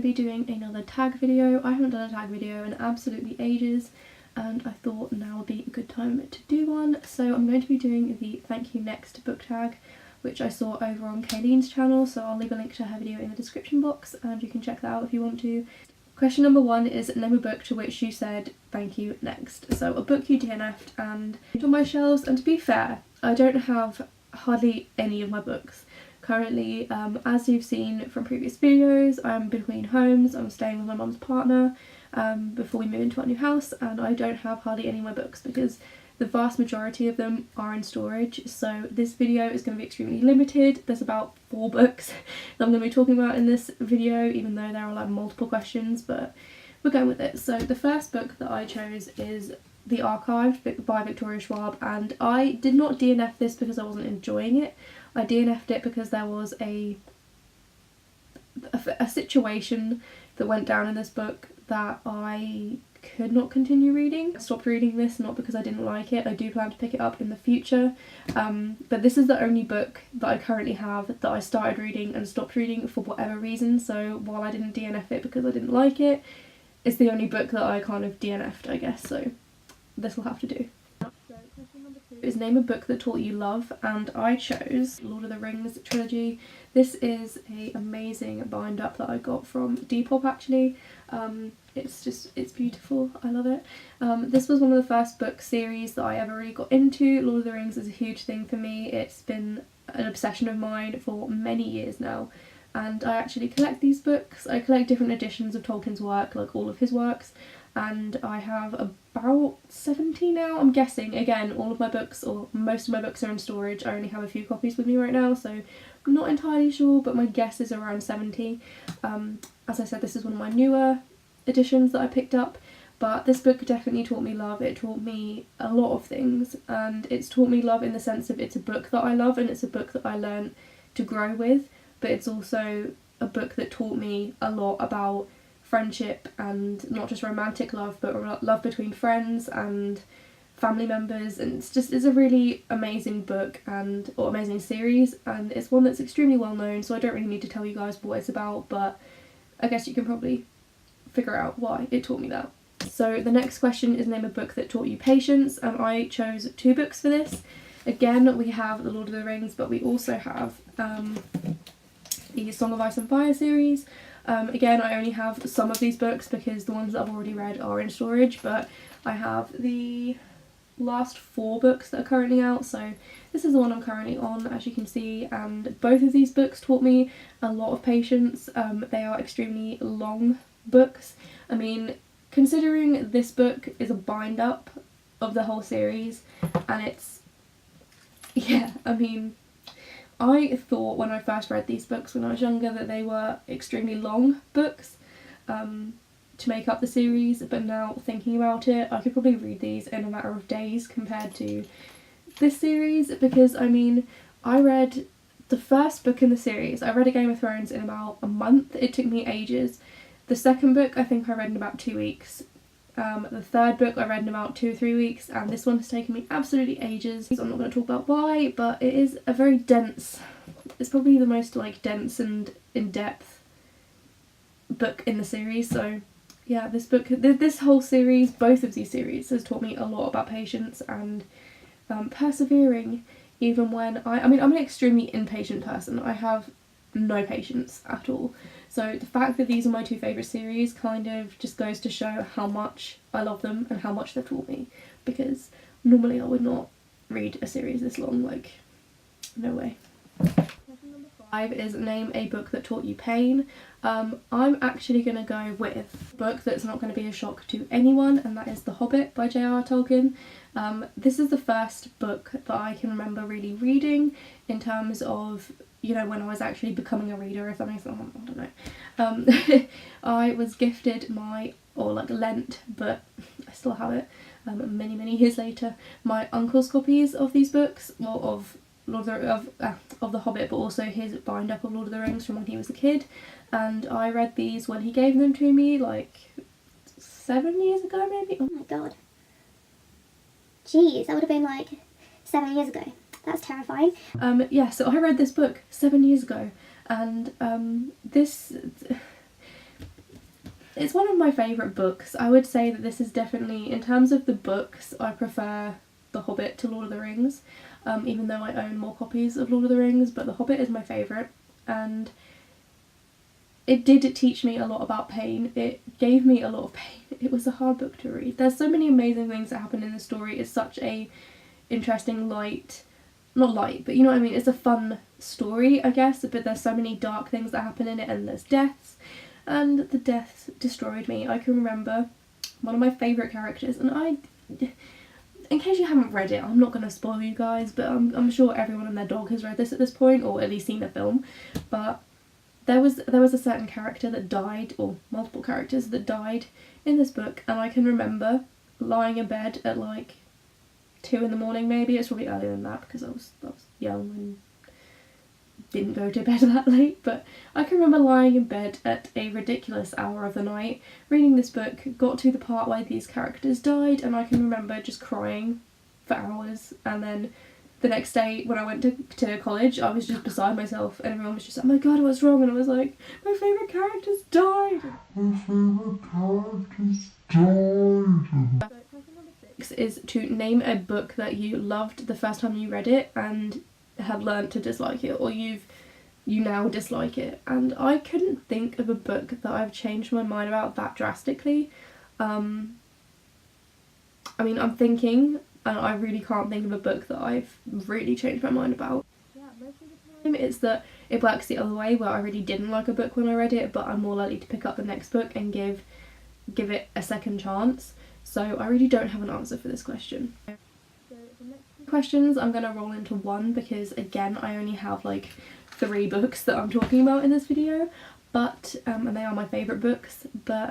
be doing another tag video. I haven't done a tag video in absolutely ages, and I thought now would be a good time to do one. So I'm going to be doing the thank you next book tag, which I saw over on Kayleen's channel, so I'll leave a link to her video in the description box and you can check that out if you want to. Question number 1 is name a book to which you said thank you next. So a book you DNF'd and on my shelves, and to be fair, I don't have hardly any of my books. Currently, as you've seen from previous videos, I'm between homes. I'm staying with my mum's partner before we move into our new house, and I don't have hardly any of my books because the vast majority of them are in storage. So this video is going to be extremely limited. There's about 4 books that I'm going to be talking about in this video, even though there are like multiple questions, but we're going with it. So the first book that I chose is The Archive by Victoria Schwab, and I did not DNF this because I wasn't enjoying it. I DNF'd it because there was a situation that went down in this book that I could not continue reading. I stopped reading this not because I didn't like it. I do plan to pick it up in the future, but this is the only book that I currently have that I started reading and stopped reading for whatever reason. So while I didn't DNF it because I didn't like it, it's the only book that I kind of DNF'd, I guess, so this will have to do. Is name a book that taught you love, and I chose Lord of the Rings trilogy. This is an amazing bind up that I got from Depop actually. It's beautiful, I love it. This was one of the first book series that I ever really got into. Lord of the Rings is a huge thing for me. It's been an obsession of mine for many years now, and I actually collect these books. I collect different editions of Tolkien's work, like all of his works, and I have about 70 now, I'm guessing. Again, all of my books, or most of my books, are in storage. I only have a few copies with me right now, so I'm not entirely sure, but my guess is around 70. As I said, this is one of my newer editions that I picked up, but this book definitely taught me love. It taught me a lot of things, and it's taught me love in the sense of it's a book that I love and it's a book that I learned to grow with, but it's also a book that taught me a lot about friendship, and not just romantic love, but love between friends and family members. And it's a really amazing book or amazing series, and it's one that's extremely well known, so I don't really need to tell you guys what it's about, but I guess you can probably figure out why it taught me that. So the next question is name a book that taught you patience, and I chose 2 books for this. Again, we have The Lord of the Rings, but we also have the Song of Ice and Fire series. Again, I only have some of these books because the ones that I've already read are in storage, but I have the last 4 books that are currently out, so this is the one I'm currently on, as you can see, and both of these books taught me a lot of patience. They are extremely long books. I mean, considering this book is a bind up of the whole series, and it's, yeah, I mean, I thought when I first read these books when I was younger that they were extremely long books to make up the series, but now thinking about it, I could probably read these in a matter of days compared to this series, because I mean, I read the first book in the series, I read A Game of Thrones in about a month. It took me ages. The second book I think I read in about 2 weeks. The third book I read in about 2 or 3 weeks, and this one has taken me absolutely ages. I'm not going to talk about why, but it is a very dense, it's probably the most like dense and in-depth book in the series. So yeah, this book, this whole series, both of these series has taught me a lot about patience and persevering, even when I mean, I'm an extremely impatient person. I have no patience at all. So the fact that these are my 2 favourite series kind of just goes to show how much I love them and how much they've taught me, because normally I would not read a series this long, like, no way. Question number 5 is name a book that taught you pain. I'm actually going to go with a book that's not going to be a shock to anyone, and that is The Hobbit by J.R.R. Tolkien. This is the first book that I can remember really reading in terms of, you know, when I was actually becoming a reader, if that makes sense. I don't know. I was gifted lent, but I still have it many years later, my uncle's copies of these books, well, of The Hobbit, but also his bind up of Lord of the Rings from when he was a kid, and I read these when he gave them to me like 7 years ago maybe. Oh my god. Jeez, that would have been like 7 years ago. That's terrifying. Yeah, so I read this book 7 years ago, and It's one of my favourite books. I would say that this is definitely, in terms of the books, I prefer The Hobbit to Lord of the Rings, even though I own more copies of Lord of the Rings, but The Hobbit is my favourite, and it did teach me a lot about pain. It gave me a lot of pain. It was a hard book to read. There's so many amazing things that happen in the story. It's such a interesting, not light, but you know what I mean, it's a fun story, I guess, but there's so many dark things that happen in it, and there's deaths, and the deaths destroyed me. I can remember one of my favourite characters, and in case you haven't read it, I'm not going to spoil you guys, but I'm sure everyone and their dog has read this at this point, or at least seen the film, but there was a certain character that died, or multiple characters that died in this book, and I can remember lying in bed at like 2 in the morning maybe. It's probably earlier than that because I was young and didn't go to bed that late, but I can remember lying in bed at a ridiculous hour of the night reading this book, got to the part where these characters died, and I can remember just crying for hours, and then the next day when I went to college, I was just beside myself, and everyone was just, oh my god, what's wrong? And I was like, my favourite characters died! My favourite characters died! Question number 6 is to name a book that you loved the first time you read it and have learnt to dislike it, or you now dislike it. And I couldn't think of a book that I've changed my mind about that drastically. I mean, I'm thinking, and I really can't think of a book that I've really changed my mind about. Yeah, most of the time it's that it works the other way, where I really didn't like a book when I read it, but I'm more likely to pick up the next book and give it a second chance. So I really don't have an answer for this question. So the next few questions I'm going to roll into one, because again I only have like 3 books that I'm talking about in this video, but and they are my favourite books, but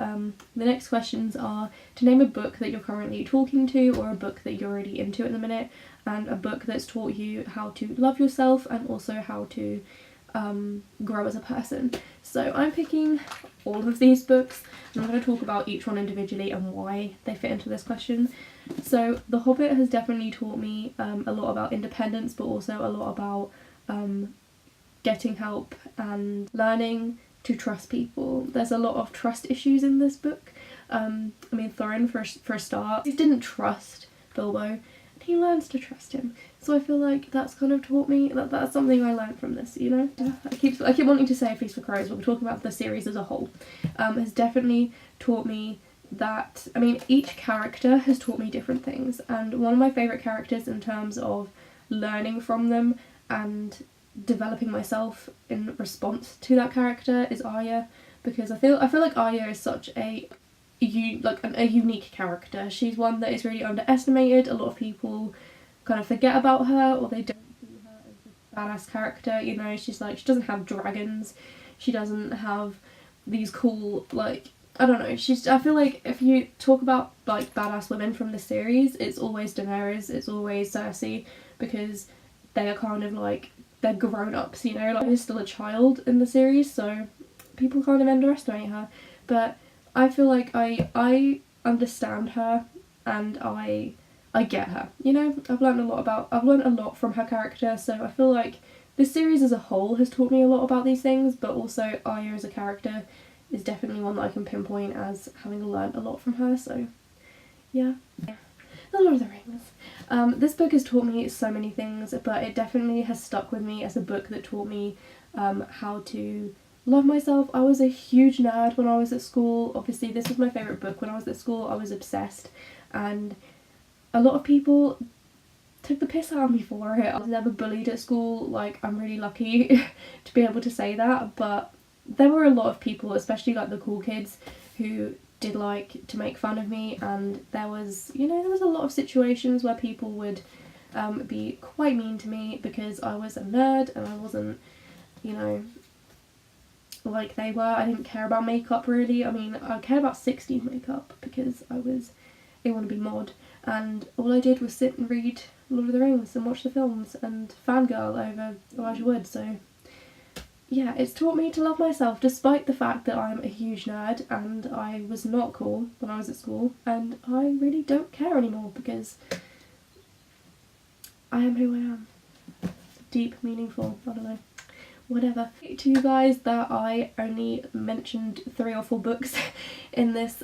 the next questions are to name a book that you're currently talking to, or a book that you're already into at the minute, and a book that's taught you how to love yourself and also how to grow as a person. So I'm picking all of these books, and I'm going to talk about each one individually and why they fit into this question. So The Hobbit has definitely taught me a lot about independence, but also a lot about getting help and learning to trust people. There's a lot of trust issues in this book. I mean, Thorin, for a start, he didn't trust Bilbo, and he learns to trust him. So I feel like that's kind of taught me, that's something I learned from this, you know? I keep wanting to say A Feast for Crows, but we're talking about the series as a whole. Has definitely taught me that, I mean, each character has taught me different things, and one of my favourite characters in terms of learning from them and developing myself in response to that character is Arya, because I feel like Arya is such a unique character. She's one that is really underestimated. A lot of people kind of forget about her, or they don't see her as this badass character, you know. She's like, she doesn't have dragons, she doesn't have these cool, like, I don't know, I feel like if you talk about like badass women from the series, it's always Daenerys, it's always Cersei, because they are kind of like, they're grown-ups, you know, like she's still a child in the series, so people kind of underestimate her. But I feel like I understand her, and I get her, you know. I've learned a lot from her character, so I feel like this series as a whole has taught me a lot about these things, but also Arya as a character is definitely one that I can pinpoint as having learned a lot from her, so yeah. The Lord of the Rings. This book has taught me so many things, but it definitely has stuck with me as a book that taught me how to love myself. I was a huge nerd when I was at school. Obviously this was my favourite book when I was at school. I was obsessed, and a lot of people took the piss out of me for it. I was never bullied at school, like I'm really lucky to be able to say that, but there were a lot of people, especially like the cool kids, who did like to make fun of me, and there was a lot of situations where people would be quite mean to me because I was a nerd and I wasn't, you know, like they were. I didn't care about makeup really. I mean, I cared about 60s makeup because I was a wannabe mod, and all I did was sit and read Lord of the Rings and watch the films and fangirl over Elijah Wood. So yeah, it's taught me to love myself, despite the fact that I'm a huge nerd and I was not cool when I was at school, and I really don't care anymore because I am who I am. Deep, meaningful, I don't know. whatever. To you guys that I only mentioned 3 or 4 books in this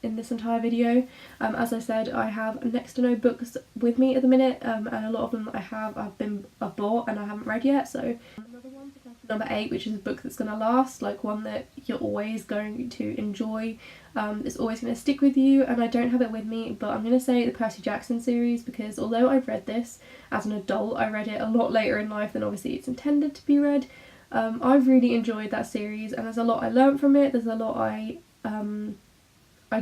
entire video. As I said, I have next to no books with me at the minute, and a lot of them that I have I've bought and I haven't read yet. So another one, number 8, which is a book that's going to last, like one that you're always going to enjoy, it's always going to stick with you, and I don't have it with me, but I'm going to say the Percy Jackson series, because although I've read this as an adult, I read it a lot later in life than obviously it's intended to be read. I've really enjoyed that series, and there's a lot I learned from it, there's a lot I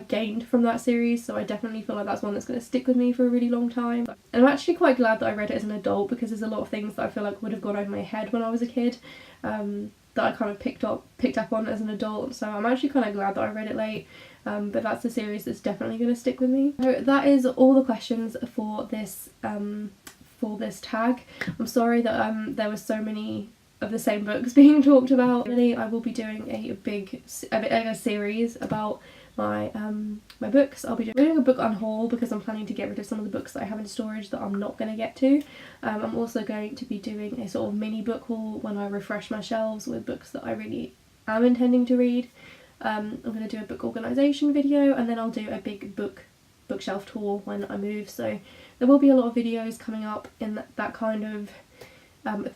gained from that series, so I definitely feel like that's one that's going to stick with me for a really long time. And I'm actually quite glad that I read it as an adult, because there's a lot of things that I feel like would have gone over my head when I was a kid, that I kind of picked up on as an adult, so I'm actually kind of glad that I read it late. But that's the series that's definitely going to stick with me. So that is all the questions for this tag. I'm sorry that there were so many of the same books being talked about. Really, I will be doing a series about my my books. I'll be doing a book unhaul, because I'm planning to get rid of some of the books that I have in storage that I'm not going to get to. I'm also going to be doing a sort of mini book haul when I refresh my shelves with books that I really am intending to read. I'm going to do a book organisation video, and then I'll do a big bookshelf tour when I move. So there will be a lot of videos coming up in that kind of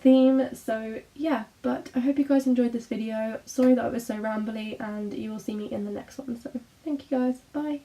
theme. So yeah, but I hope you guys enjoyed this video. Sorry that I was so rambly, and you will see me in the next one. So thank you guys, bye.